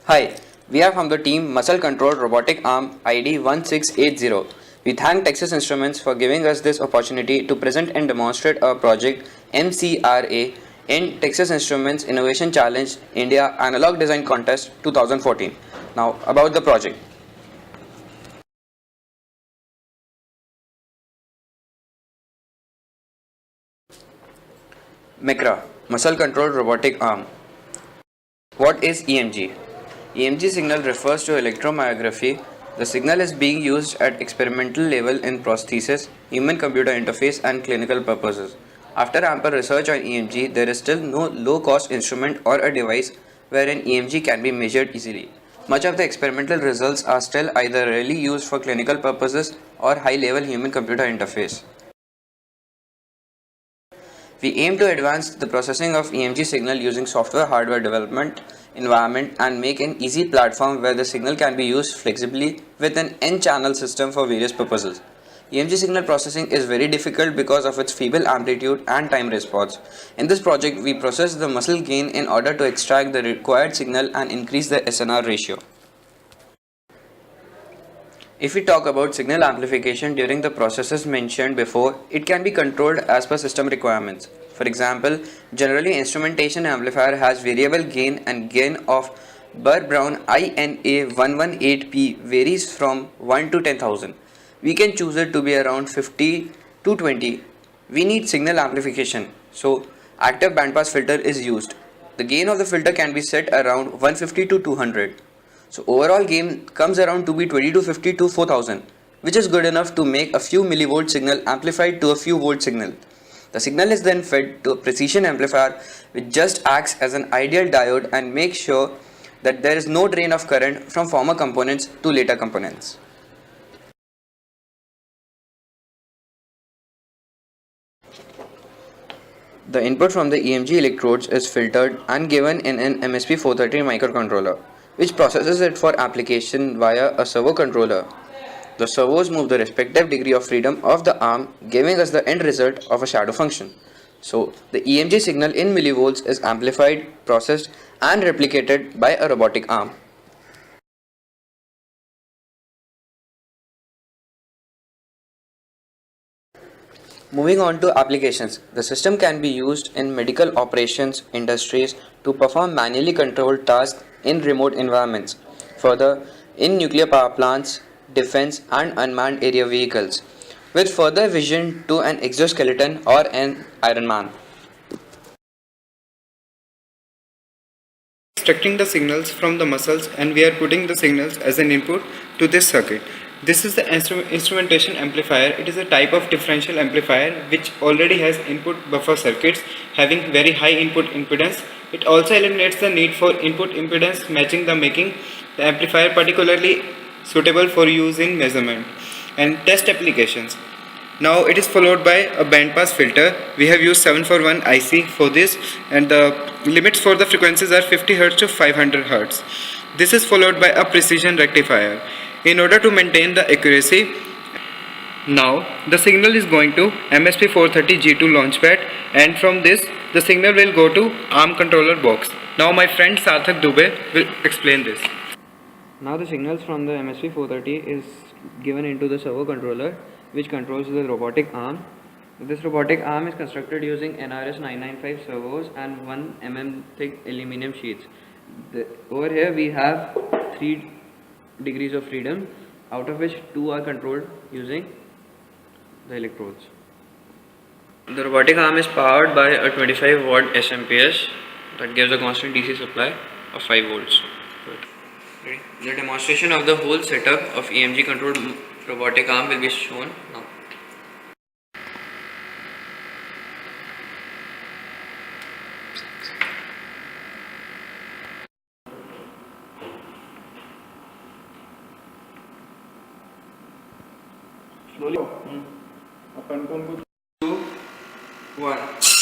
Hi, we are from the team Muscle Control Robotic Arm ID 1680. We thank Texas Instruments for giving us this opportunity to present and demonstrate our project MCRA in Texas Instruments Innovation Challenge India Analog Design Contest 2014. Now, about the project. MECRA Muscle Control Robotic Arm. What is EMG? EMG signal refers to electromyography. The signal is being used at experimental level in prosthesis, human computer interface, and clinical purposes. After ample research on EMG, there is still no low cost instrument or a device wherein EMG can be measured easily. Much of the experimental results are still either rarely used for clinical purposes or high level human computer interface. We aim to advance the processing of EMG signal using software hardware development environment and make an easy platform where the signal can be used flexibly with an N-channel system for various purposes. EMG signal processing is very difficult because of its feeble amplitude and time response. In this project, we process the muscle gain in order to extract the required signal and increase the SNR ratio. If we talk about signal amplification during the processes mentioned before, it can be controlled as per system requirements. For example, generally instrumentation amplifier has variable gain and gain of Burr-Brown INA118P varies from 1 to 10,000. We can choose it to be around 50 to 20. We need signal amplification, so active bandpass filter is used. The gain of the filter can be set around 150 to 200. So overall gain comes around to be 20 to 50 to 4000, which is good enough to make a few millivolt signal amplified to a few volt signal. The signal is then fed to a precision amplifier which just acts as an ideal diode and makes sure that there is no drain of current from former components to later components. The input from the EMG electrodes is filtered and given in an MSP430 microcontroller, which processes it for application via a servo controller. The servos move the respective degree of freedom of the arm, giving us the end result of a shadow function. So, the EMG signal in millivolts is amplified, processed, and replicated by a robotic arm. Moving on to applications, the system can be used in medical operations industries to perform manually controlled tasks in remote environments. Further, in nuclear power plants, defense, and unmanned area vehicles, with further vision to an exoskeleton or an Iron Man. Extracting the signals from the muscles and we are putting the signals as an input to this circuit. This is the instrumentation amplifier. It is a type of differential amplifier which already has input buffer circuits having very high input impedance. It also eliminates the need for input impedance matching, making the amplifier particularly suitable for use in measurement and test applications. Now it is followed by a bandpass filter. We have used 741 IC for this, and the limits for the frequencies are 50 Hz to 500 Hz. This is followed by a precision rectifier. In order to maintain the accuracy, now the signal is going to MSP430 G2 launchpad, and from this the signal will go to ARM controller box. Now my friend Sarthak Dubey will explain this. Now the signals from the MSP430 is given into the servo controller which controls the robotic arm. This robotic arm is constructed using NRS 995 servos and 1 mm thick aluminum sheets. Over here we have 3 degrees of freedom, out of which 2 are controlled using the electrodes. The robotic arm is powered by a 25 watt SMPS that gives a constant DC supply of 5 volts. The demonstration of the whole setup of EMG controlled robotic arm will be shown now. Slowly. 2, 1.